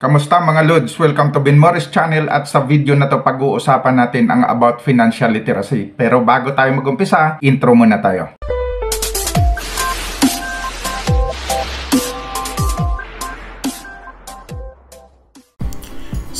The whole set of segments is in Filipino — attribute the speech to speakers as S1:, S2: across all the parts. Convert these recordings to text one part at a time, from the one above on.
S1: Kamusta mga Lods? Welcome to Ben Morris Channel at sa video na to pag-uusapan natin ang about financial literacy. Pero bago tayo mag-umpisa, intro muna tayo.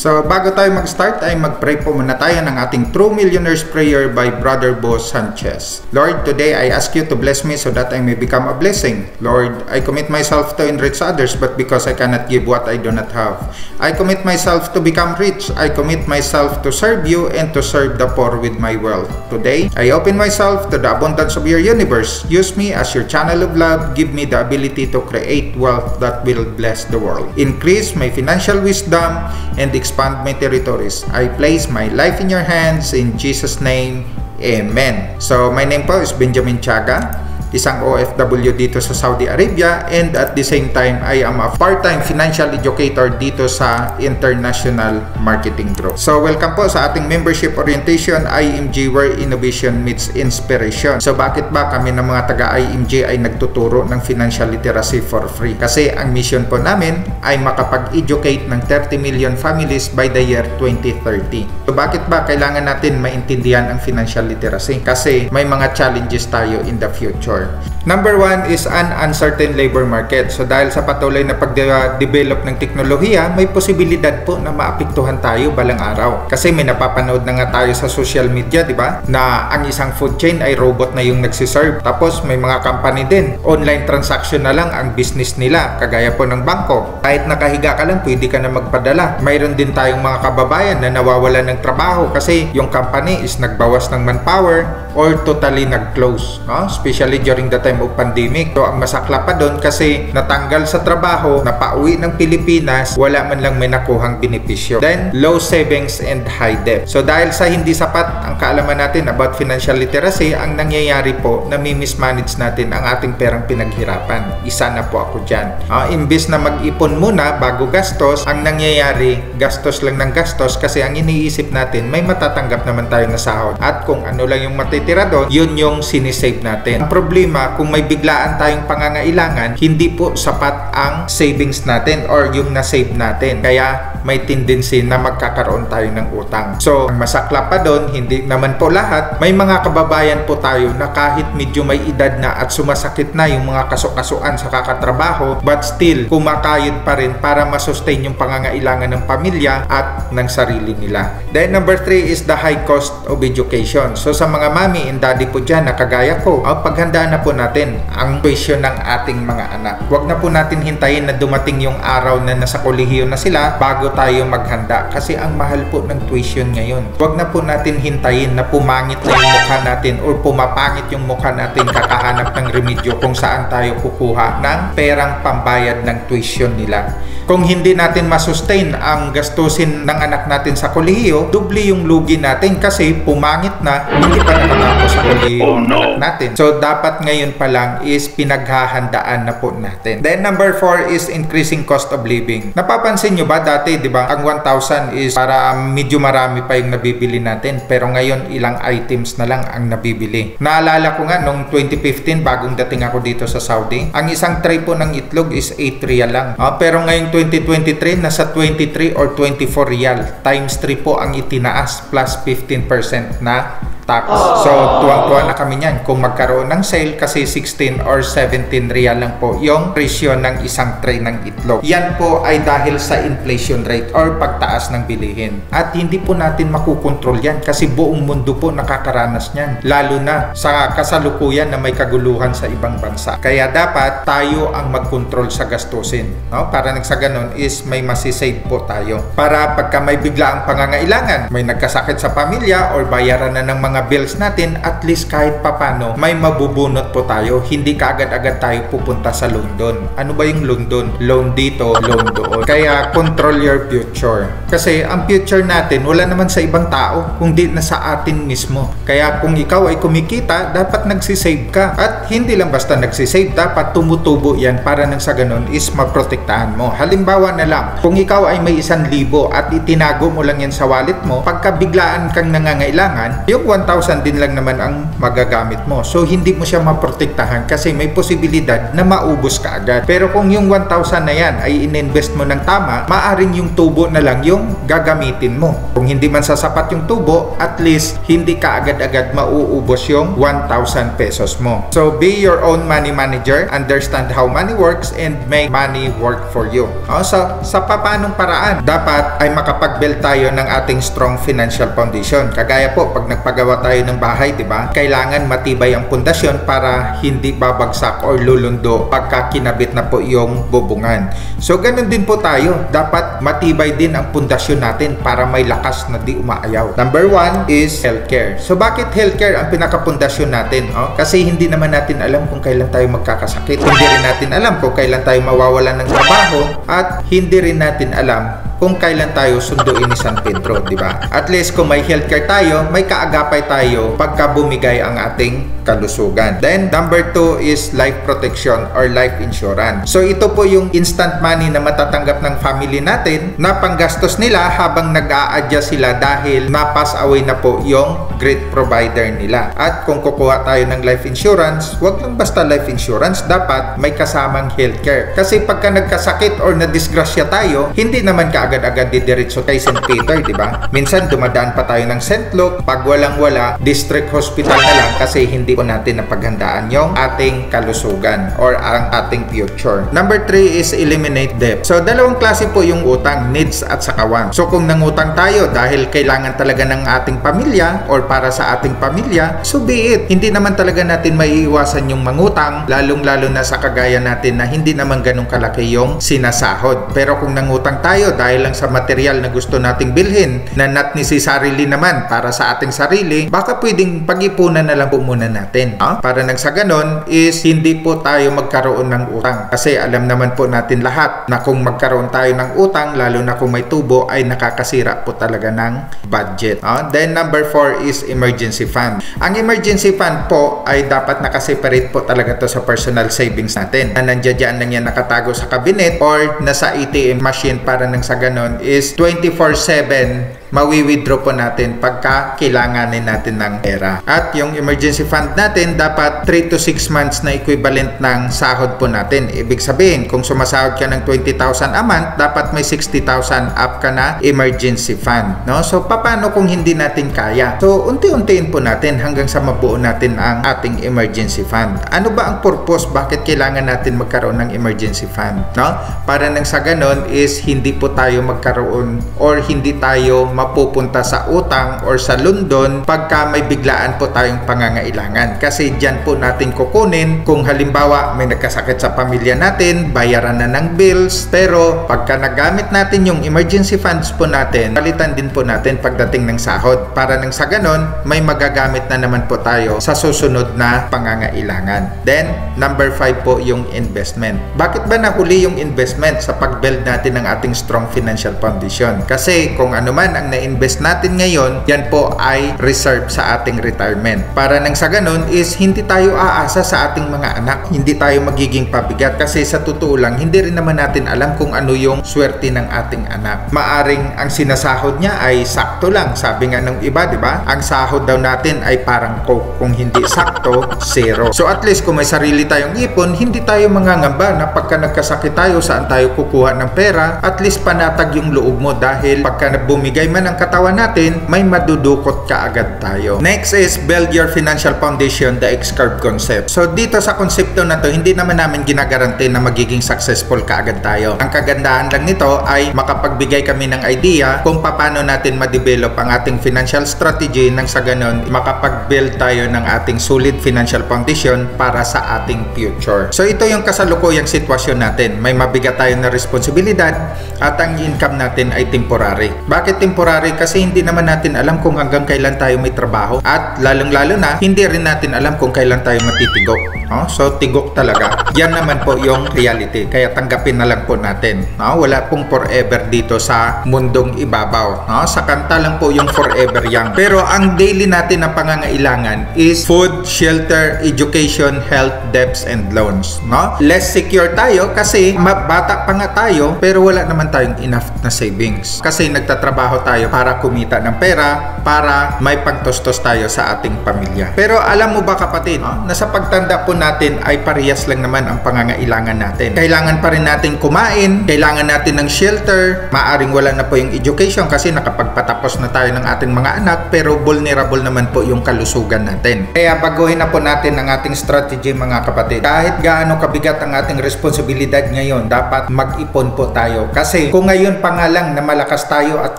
S1: So bago tayo mag-start ay mag-pray po muna tayo ng ating True Millionaire's Prayer by Brother Bo Sanchez. Lord, today I ask you to bless me so that I may become a blessing. Lord, I commit myself to enrich others, but because I cannot give what I do not have. I commit myself to become rich. I commit myself to serve you and to serve the poor with my wealth. Today, I open myself to the abundance of your universe. Use me as your channel of love. Give me the ability to create wealth that will bless the world. Increase my financial wisdom and expand my territories. I place my life in your hands in Jesus' name. Amen. So my name po is Benjamin Tiaga, isang OFW dito sa Saudi Arabia, and at the same time I am a part-time financial educator dito sa International Marketing Group. So welcome po sa ating membership orientation IMG, where innovation meets inspiration. So bakit ba kami ng mga taga-IMG ay nagtuturo ng financial literacy for free? Kasi ang mission po namin ay makapag-educate ng 30 million families by the year 2030. So bakit ba kailangan natin maintindihan ang financial literacy? Kasi may mga challenges tayo in the future. Number one is an uncertain labor market. So dahil sa patuloy na pag-develop ng teknolohiya, may posibilidad po na maapektuhan tayo balang araw. Kasi may napapanood na nga tayo sa social media, di ba? Na ang isang food chain ay robot na yung nagsiserve. Tapos may mga company din, online transaction na lang ang business nila, kagaya po ng bangko. Kahit nakahiga ka lang, pwede ka na magpadala. Mayroon din tayong mga kababayan na nawawalan ng trabaho kasi yung company is nagbawas ng manpower or totally nag-close, no? Especially during the time of pandemic. So ang masakla pa doon kasi natanggal sa trabaho, napauwi ng Pilipinas, wala man lang may nakuhang benepisyo. Then low savings and high debt. So dahil sa hindi sapat ang kaalaman natin about financial literacy, ang nangyayari po na mismanage natin ang ating perang pinaghirapan. Isa na po ako dyan. Imbes na mag-ipon muna bago gastos, ang nangyayari gastos lang ng gastos kasi ang iniisip natin may matatanggap naman tayo na sahod. At kung ano lang yung matitira doon, yun yung sinisave natin. Ang problema, kung may biglaan tayong pangangailangan, hindi po sapat ang savings natin or yung na-save natin. Kaya may tendency na magkakaroon tayo ng utang. So, ang masakla pa doon, hindi naman po lahat. May mga kababayan po tayo na kahit medyo may edad na at sumasakit na yung mga kasukasuan sa kakatrabaho, but still, kumakayod pa rin para masustain yung pangangailangan ng pamilya at ng sarili nila. Then, number 3 is the high cost of education. So, sa mga mami and daddy po dyan na kagaya ko, paghandaan na po natin ang tuition ng ating mga anak. Huwag na po natin hintayin na dumating yung araw na nasa kolehiyo na sila bago tayo maghanda kasi ang mahal po ng tuition ngayon. Huwag na po natin hintayin na pumangit na yung mukha natin or pumapangit yung mukha natin kakahanap ng remedyo kung saan tayo kukuha ng perang pambayad ng tuition nila. Kung hindi natin masustain ang gastusin ng anak natin sa kolehiyo, doble yung lugi natin kasi pumangit na, hindi pa nakatapos sa kolehiyo natin. So dapat ngayon pa lang is pinaghahandaan na po natin. Then number 4 is increasing cost of living. Napapansin nyo ba dati, di ba, ang 1,000 is para medyo marami pa yung nabibili natin, pero ngayon ilang items na lang ang nabibili. Naalala ko nga nung 2015 bagong dating ako dito sa Saudi, ang isang tray po ng itlog is 8 riyal lang. Pero ngayong 2023 nasa 23 or 24 riyal. Times 3 po ang itinaas plus 15% na tax. So, tuwang-tuwa na kami niyan kung magkaroon ng sale kasi 16 or 17 riyal lang po yung presyo ng isang tray ng itlog. Yan po ay dahil sa inflation rate or pagtaas ng bilihin. At hindi po natin makukontrol yan kasi buong mundo po nakakaranas niyan. Lalo na sa kasalukuyan na may kaguluhan sa ibang bansa. Kaya dapat tayo ang mag-control sa gastusin. No? Para sa ganun is may masisave po tayo. Para pagka may biglaang pangangailangan, may nagkasakit sa pamilya or bayaran na ng mga bills natin, at least kahit papano may mabubunot po tayo. Hindi kaagad-agad tayo pupunta sa loan doon. Ano ba yung loan doon? Loan dito, loan doon. Kaya control your future. Kasi ang future natin wala naman sa ibang tao kundi na sa atin mismo. Kaya kung ikaw ay kumikita, dapat nagsisave ka. At hindi lang basta nagsisave, dapat tumutubo yan para nang sa ganun is maprotektahan mo. Halimbawa na lang, kung ikaw ay may 1,000 at itinago mo lang yan sa wallet mo, pagka biglaan kang nangangailangan, yung 1,000 din lang naman ang magagamit mo. So hindi mo siya maprotektahan kasi may posibilidad na maubos ka agad. Pero kung yung 1,000 na yan ay ininvest mo ng tama, maaring yung tubo na lang yung gagamitin mo. Kung hindi man sasapat yung tubo, at least hindi ka agad-agad mauubos yung 1,000 pesos mo. So be your own money manager, understand how money works, and make money work for you. So sa papanong paraan, dapat ay makapag-build tayo ng ating strong financial foundation. Kagaya po, pag nagpagawa tayo ng bahay, di ba? Kailangan matibay ang pundasyon para hindi babagsak or lulundo pagka kinabit na po yung bubungan. So ganun din po tayo. Dapat matibay din ang pundasyon natin para may lakas na di umaayaw. Number 1 is healthcare. So bakit healthcare ang pinakapundasyon natin? Kasi hindi naman natin alam kung kailan tayo magkakasakit. Hindi rin natin alam kung kailan tayo mawawalan ng trabaho, at hindi rin natin alam kung kailan tayo sunduin ni San Pedro, di ba? At least kung may healthcare tayo, may kaagapay tayo pagka bumigay ang ating kalusugan. Then, number 2 is life protection or life insurance. So, ito po yung instant money na matatanggap ng family natin na panggastos nila habang nag-a-adjust sila dahil na-pass away na po yung great provider nila. At kung kukuha tayo ng life insurance, wag lang basta life insurance, dapat may kasamang healthcare. Kasi pagka nagkasakit or nadisgrasya tayo, hindi naman agad-agad didiretso kay St. Peter, di ba? Minsan dumadaan pa tayo ng St. Luke, pag walang-wala, district hospital na lang kasi hindi po natin napaghandaan yung ating kalusugan or ang ating future. Number 3 is eliminate debt. So, dalawang klase po yung utang, needs at saka wants. So, kung nangutang tayo dahil kailangan talaga ng ating pamilya or para sa ating pamilya, so be it. Hindi naman talaga natin maiiwasan yung mangutang, lalong-lalo na sa kagaya natin na hindi naman ganun kalaki yung sinasahod. Pero kung nangutang tayo dahil lang sa material na gusto nating bilhin na not necessarily naman para sa ating sarili, baka pwedeng pag-ipunan na lang po muna natin. Para nang sa ganon is hindi po tayo magkaroon ng utang. Kasi alam naman po natin lahat na kung magkaroon tayo ng utang, lalo na kung may tubo, ay nakakasira po talaga ng budget. Then number 4 is emergency fund. Ang emergency fund po ay dapat nakaseparate po talaga to sa personal savings natin. Na nandiyan lang yan nakatago sa cabinet or nasa ATM machine para nang sa ganon is 24/7 mawi-withdraw po natin pagka kailanganin natin ng pera. At yung emergency fund natin dapat 3 to 6 months na equivalent ng sahod po natin. Ibig sabihin, kung sumasahod ka ng 20,000 a month, dapat may 60,000 up ka na emergency fund. No? So, paano kung hindi natin kaya? So, unti-untiin po natin hanggang sa mabuo natin ang ating emergency fund. Ano ba ang purpose? Bakit kailangan natin magkaroon ng emergency fund? No? Para nang sa ganon is hindi po tayo magkaroon or hindi tayo mapupunta sa utang or sa London pagka may biglaan po tayong pangangailangan. Kasi dyan po natin kukunin kung halimbawa may nagkasakit sa pamilya natin, bayaran na ng bills, pero pagka nagamit natin yung emergency funds po natin, palitan din po natin pagdating ng sahod. Para nang sa ganon, may magagamit na naman po tayo sa susunod na pangangailangan. Then, number 5 po yung investment. Bakit ba nahuli yung investment sa pag-build natin ng ating strong financial foundation? Kasi kung ano man ang na-invest natin ngayon, yan po ay reserve sa ating retirement. Para nang sa ganun is hindi tayo aasa sa ating mga anak. Hindi tayo magiging pabigat kasi sa totoo lang, hindi rin naman natin alam kung ano yung swerte ng ating anak. Maaring ang sinasahod niya ay sakto lang. Sabi nga ng iba, di ba? Ang sahod daw natin ay parang coke. Kung hindi sakto, zero. So at least kung may sarili tayong ipon, hindi tayo mangangamba na pagka nagkasakit tayo, saan tayo kukuha ng pera, at least panatag yung loob mo dahil pagka bumigay man ang katawan natin, may madudukot ka agad tayo. Next is build your financial foundation, the X-curve concept. So dito sa konsepto na to, hindi naman namin ginagarante na magiging successful ka agad tayo. Ang kagandahan lang nito ay makapagbigay kami ng idea kung paano natin ma-develop ang ating financial strategy nang sa ganon makapag-build tayo ng ating solid financial foundation para sa ating future. So ito yung kasalukuyang sitwasyon natin. May mabigat tayo na responsibilidad at ang income natin ay temporary. Bakit temporary? Kasi hindi naman natin alam kung hanggang kailan tayo may trabaho at lalong-lalo na hindi rin natin alam kung kailan tayo matitigok. So tigok talaga. Yan naman po yung reality. Kaya tanggapin na lang po natin. Wala pong forever dito sa mundong ibabaw. Sa kanta lang po yung forever young. Pero ang daily natin na pangangailangan is food, shelter, education, health, debts, and loans. Less secure tayo kasi bata pa nga tayo pero wala naman tayong enough na savings. Kasi nagtatrabaho tayo tayo para kumita ng pera, para may pagtustos tayo sa ating pamilya. Pero alam mo ba kapatid, na sa pagtanda po natin ay parehas lang naman ang pangangailangan natin. Kailangan pa rin natin kumain, kailangan natin ng shelter, maaring wala na po yung education kasi nakapagpatapos na tayo ng ating mga anak, pero vulnerable naman po yung kalusugan natin. Kaya baguhin na po natin ang ating strategy mga kapatid. Kahit gaano kabigat ang ating responsibilidad ngayon, dapat mag-ipon po tayo. Kasi kung ngayon pa nga lang na malakas tayo at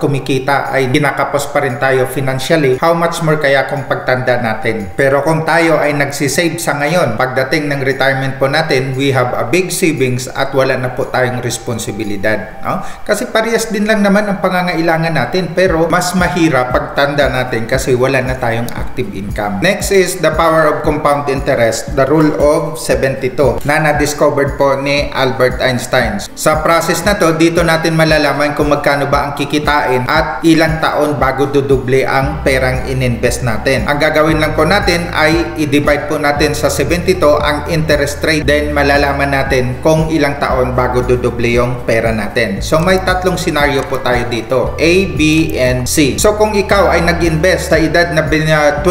S1: kumikita ay kinakapos pa rin tayo financially, how much more kaya kung pagtanda natin? Pero kung tayo ay nagsisave sa ngayon, pagdating ng retirement po natin, we have a big savings at wala na po tayong responsibilidad. No? Kasi parehas din lang naman ang pangangailangan natin, pero mas mahirap pagtanda natin kasi wala na tayong active income. Next is the power of compound interest, the rule of 72 na na-discovered po ni Albert Einstein. Sa process na to, dito natin malalaman kung magkano ba ang kikitain at ilang taon bago dudoble ang perang ininvest natin. Ang gagawin lang po natin ay i-divide po natin sa 72 ang interest rate, then malalaman natin kung ilang taon bago dudoble yung pera natin. So may tatlong scenario po tayo dito, A, B, and C. So kung ikaw ay nag-invest sa edad na 29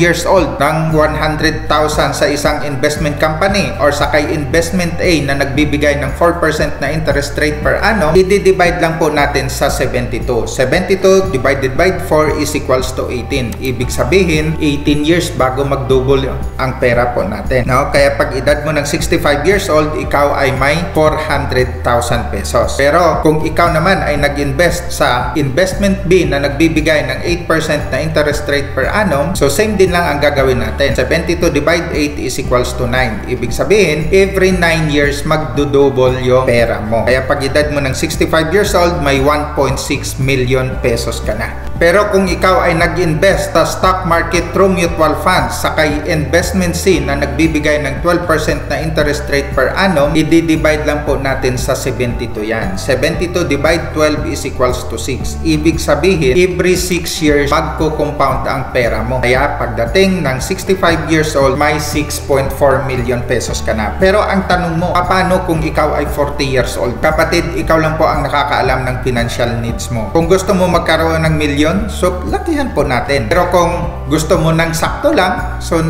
S1: years old ng 100,000 sa isang investment company or sa kay investment A na nagbibigay ng 4% na interest rate per annum, i-divide lang po natin sa 72. 72 divided by 4 is equals to 18. Ibig sabihin, 18 years bago mag-double ang pera po natin. No? Kaya pag edad mo ng 65 years old, ikaw ay may 400,000 pesos. Pero kung ikaw naman ay nag-invest sa investment B na nagbibigay ng 8% na interest rate per annum, so same din lang ang gagawin natin. 72 divide 8 is equals to 9. Ibig sabihin, every 9 years magdodouble yung pera mo. Kaya pag edad mo ng 65 years old, may 1.6 million pesos ka na. Pero kung ikaw ay nag-invest sa stock market through mutual funds sa kay investment C na nagbibigay ng 12% na interest rate per annum, i-divide lang po natin sa 72 yan. 72 divide 12 is equals to 6. Ibig sabihin, every 6 years magko-compound ang pera mo. Kaya pagdating ng 65 years old, may 6.4 million pesos ka na. Pero ang tanong mo, paano kung ikaw ay 40 years old? Kapatid, ikaw lang po ang nakakaalam ng financial needs mo. Kung gusto mo magkaroon ng milyon, so lakihan po natin. Pero kung gusto mo ng sakto lang, so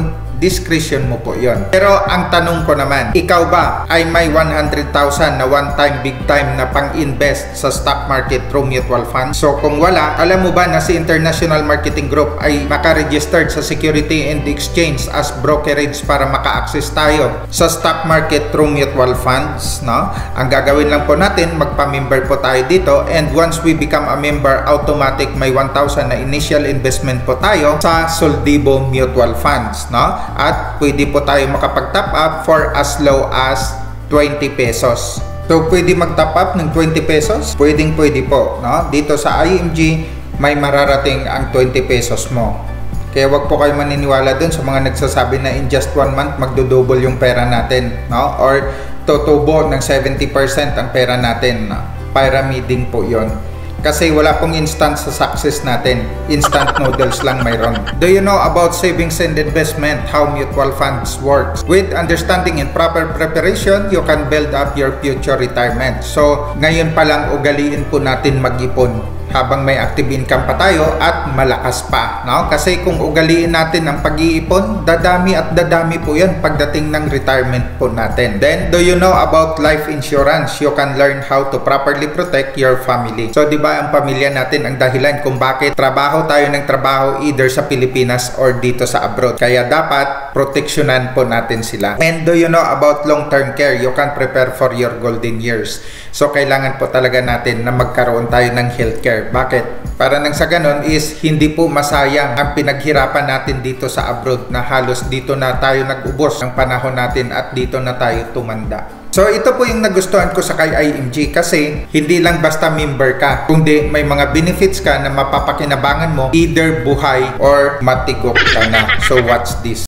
S1: discretion mo po yon. Pero ang tanong ko naman, ikaw ba ay may 100,000 na one-time, big-time na pang-invest sa stock market through mutual funds? So kung wala, alam mo ba na si International Marketing Group ay maka-registered sa Security and Exchange as brokerage para maka-access tayo sa stock market through mutual funds? No? Ang gagawin lang po natin, magpa-member po tayo dito, and once we become a member, automatic may 1,000 na initial investment po tayo sa Soldibo Mutual Funds. No? At pwede po tayo makapag-top up for as low as 20 pesos. So pwede mag-top up ng 20 pesos? Pwede po. No? Dito sa IMG, may mararating ang 20 pesos mo. Kaya wag po kayo maniniwala dun sa mga nagsasabi na in just 1 month magdo-double yung pera natin. No? Or tutubo ng 70% ang pera natin. No? Pyramiding po yon. Kasi wala pong instant sa success natin. Instant noodles lang mayroon. Do you know about savings and investment, how mutual funds works? With understanding and proper preparation, you can build up your future retirement. So, ngayon pa lang ugaliin po natin mag-ipon habang may active income pa tayo at malakas pa, no? Kasi kung ugaliin natin ang pag-iipon, dadami at dadami po yan pagdating ng retirement po natin. Then, do you know about life insurance? You can learn how to properly protect your family. So, di ba ang pamilya natin ang dahilan kung bakit trabaho tayo ng trabaho either sa Pilipinas or dito sa abroad. Kaya dapat proteksyonan po natin sila. And do you know about long-term care? You can prepare for your golden years. So, kailangan po talaga natin na magkaroon tayo ng healthcare. Bakit? Para nang sa ganon is hindi po masayang ang pinaghirapan natin dito sa abroad na halos dito na tayo nag-ubos ng panahon natin at dito na tayo tumanda. So ito po yung nagustuhan ko sa kay IMG kasi hindi lang basta member ka, kundi may mga benefits ka na mapapakinabangan mo, either buhay or matigok ka na. So watch this.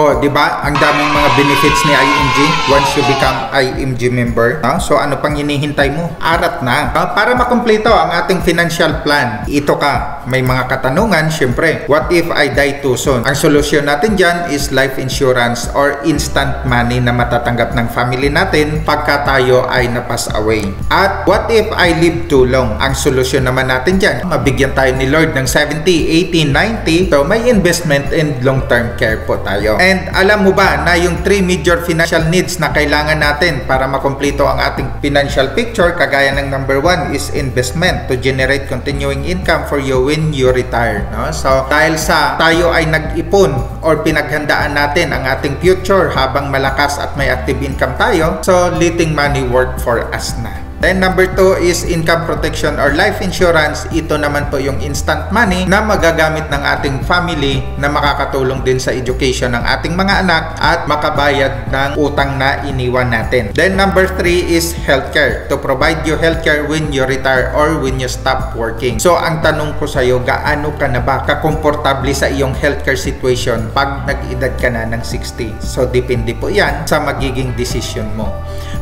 S1: Oh, di ba? Ang daming mga benefits ni IMG once you become IMG member. So ano pang hinihintay mo? Arat na. Para makumpleto ang ating financial plan, ito ka. May mga katanungan, syempre. What if I die too soon? Ang solusyon natin dyan is life insurance or instant money na matatanggap ng family natin pagka tayo ay napass away. At what if I live too long? Ang solusyon naman natin dyan, mabigyan tayo ni Lord ng 70, 80, 90. So may investment and long-term care po tayo. And alam mo ba na yung 3 major financial needs na kailangan natin para makumpleto ang ating financial picture, kagaya ng number 1 is investment to generate continuing income for you when you retire. No? So dahil sa tayo ay nag-ipon or pinaghandaan natin ang ating future habang malakas at may active income tayo, so letting money work for us na. Then number 2 is income protection or life insurance. Ito naman po yung instant money na magagamit ng ating family na makakatulong din sa education ng ating mga anak at makabayad ng utang na iniwan natin. Then number 3 is healthcare, to provide you healthcare when you retire or when you stop working. So ang tanong ko sa iyo, gaano ka na ba kakomportable sa iyong healthcare situation pag nag-edad ka na ng 60? So depende po yan sa magiging decision mo.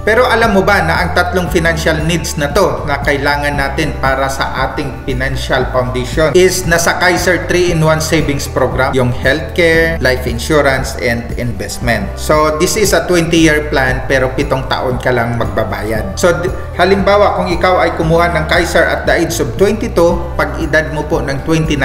S1: Pero alam mo ba na ang tatlong financial needs na to na kailangan natin para sa ating financial foundation is nasa Kaiser 3-in-1 savings program, yung healthcare, life insurance, and investment. So this is a 20-year plan pero 7 taon ka lang magbabayad. So halimbawa kung ikaw ay kumuha ng Kaiser at the age of 22, pag edad mo po ng 29,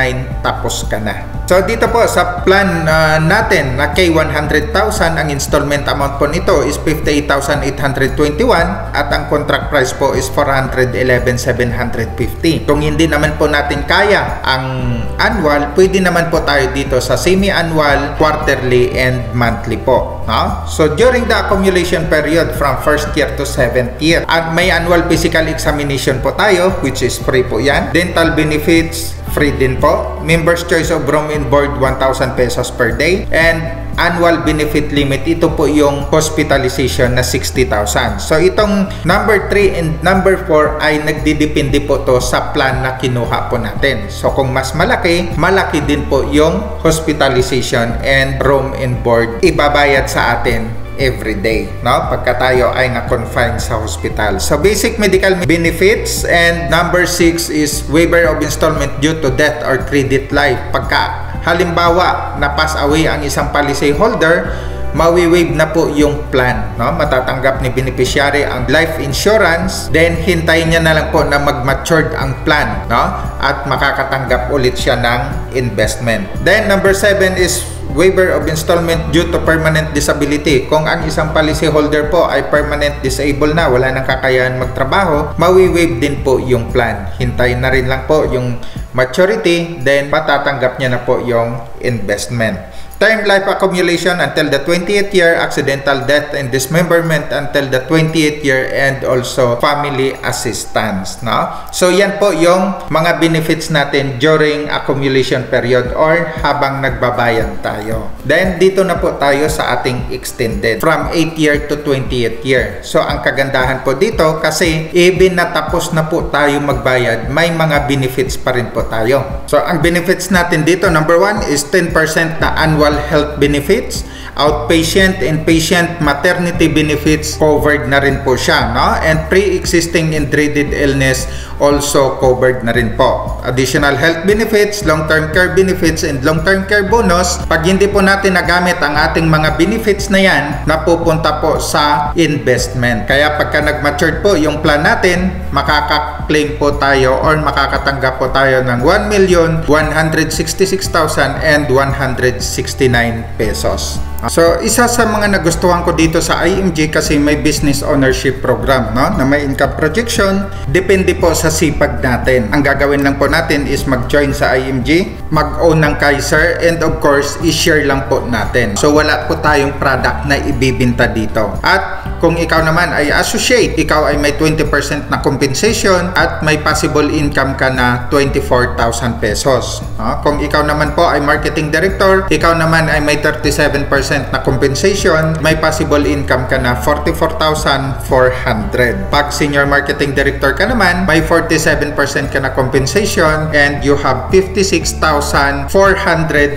S1: tapos ka na. So dito po sa plan natin na K100,000, ang installment amount po nito is 58,821 at ang contract price po is 411,750. Kung hindi naman po natin kaya ang annual, pwede naman po tayo dito sa semi-annual, quarterly, and monthly po. No? So during the accumulation period from 1st year to 7th year, may annual physical examination po tayo, which is free po yan. Dental benefits, free din po. Members choice of room and board, 1,000 pesos per day. And annual benefit limit, ito po yung hospitalization na 60,000. So itong number 3 and number 4 ay nagdidepende po to sa plan na kinuha po natin. So kung mas malaki, malaki din po yung hospitalization and room and board ibabayad sa atin every day, no? Pagka tayo ay na-confine sa hospital. So basic medical benefits, and number 6 is waiver of installment due to death or credit life. Pagka halimbawa na-pass away ang isang policy holder, mawi-waive na po yung plan, no? Matatanggap ni beneficiary ang life insurance, then hintayin niya na lang po na mag-matured ang plan, no? At makakatanggap ulit siya ng investment. Then number 7 is waiver of installment due to permanent disability. Kung ang isang policy holder po ay permanent disabled na, wala nang kakayahan magtrabaho, mawi-waive din po yung plan. Hintayin na rin lang po yung maturity, then matatanggap niya na po yung investment. Term life accumulation until the 20th year, accidental death and dismemberment until the 20th year, and also family assistance, no? So yan po yung mga benefits natin during accumulation period or habang nagbabayad tayo. Then dito na po tayo sa ating extended from 8th year to 20th year. So ang kagandahan po dito, kasi even na tapos na po tayo magbayad, may mga benefits pa rin po tayo. So ang benefits natin dito, number 1 is 10% na annual health benefits, outpatient and patient maternity benefits covered na rin po siya, no? And pre-existing and dreaded illness also covered na rin po. Additional health benefits, long-term care benefits, and long-term care bonus. Pag hindi po natin nagamit ang ating mga benefits na yan, napupunta po sa investment. Kaya pagka nag-matured po yung plan natin, makaka-claim po tayo or makakatanggap po tayo ng 1,166,169 pesos. So, isa sa mga nagustuhan ko dito sa IMG kasi may business ownership program, no? Na may income projection. Depende po sa sipag natin. Ang gagawin lang po natin is mag-join sa IMG, mag-own ng Kaiser, and of course, i-share lang po natin. So, wala po tayong product na ibibinta dito. At Kung ikaw naman ay associate, ikaw ay may 20% na compensation at may possible income ka na 24,000 pesos. Kung ikaw naman po ay marketing director, ikaw naman ay may 37% na compensation, may possible income ka na 44,400. Pag senior marketing director ka naman, may 47% ka na compensation and you have 56,400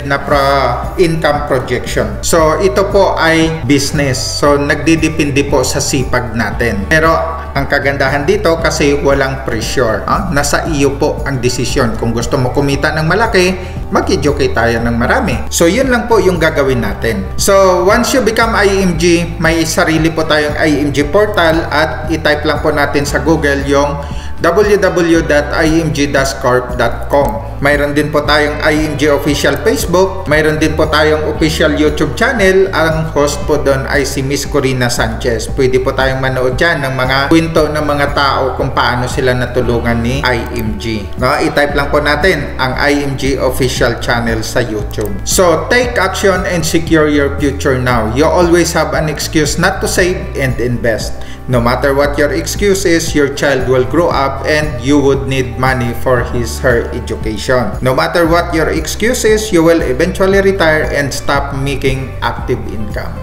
S1: na income projection. So ito po ay business. So nagdidepende po sa sipag natin. Pero ang kagandahan dito kasi walang pressure. Nasa iyo po ang desisyon. Kung gusto mo kumita ng malaki, mag-educate tayo ng marami. So yun lang po yung gagawin natin. So once you become IMG, may sarili po tayong IMG portal at i-type lang po natin sa Google yung www.img-corp.com. Mayroon din po tayong IMG official Facebook. Mayroon din po tayong official YouTube channel. Ang host po doon ay si Miss Corina Sanchez. Pwede po tayong manood dyan ng mga kwento ng mga tao kung paano sila natulungan ni IMG. I-type lang po natin ang IMG official channel sa YouTube. So, take action and secure your future now. You always have an excuse not to save and invest. No matter what your excuse is, your child will grow up and you would need money for her education. No matter what your excuse is, you will eventually retire and stop making active income.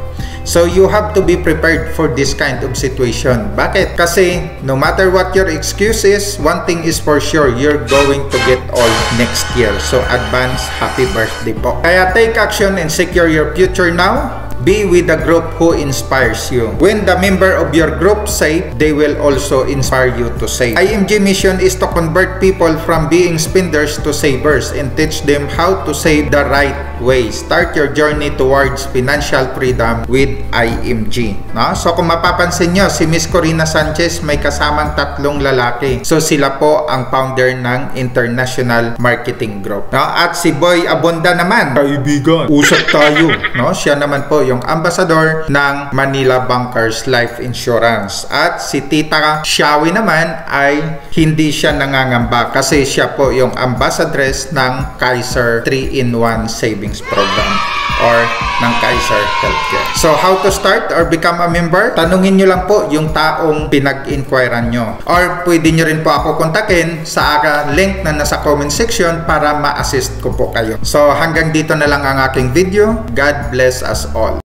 S1: So you have to be prepared for this kind of situation. Bakit? Kasi no matter what your excuse is, one thing is for sure, you're going to get old next year. So advance happy birthday po. Kaya take action and secure your future now. Be with a group who inspires you. When the member of your group save, they will also inspire you to save. IMG mission is to convert people from being spenders to savers and teach them how to save the right way. Start your journey towards financial freedom with IMG. So kung mapapansin nyo, si Miss Corina Sanchez may kasamang 3 lalaki. So sila po ang founder ng International Marketing Group. At si Boy Abonda naman, kaibigan, usap tayo. Siya naman po yung ambassador ng Manila Bankers Life Insurance. At si Tita Shawi naman ay hindi siya nangangamba kasi siya po yung ambassadress ng Kaiser 3-in-1 Savings Program or ng Kaiser Healthcare. So how to start or become a member? Tanungin nyo lang po yung taong pinag-inquiran nyo. Or pwede nyo rin po ako kontakin sa link na nasa comment section para ma-assist ko po kayo. So hanggang dito na lang ang aking video. God bless us all.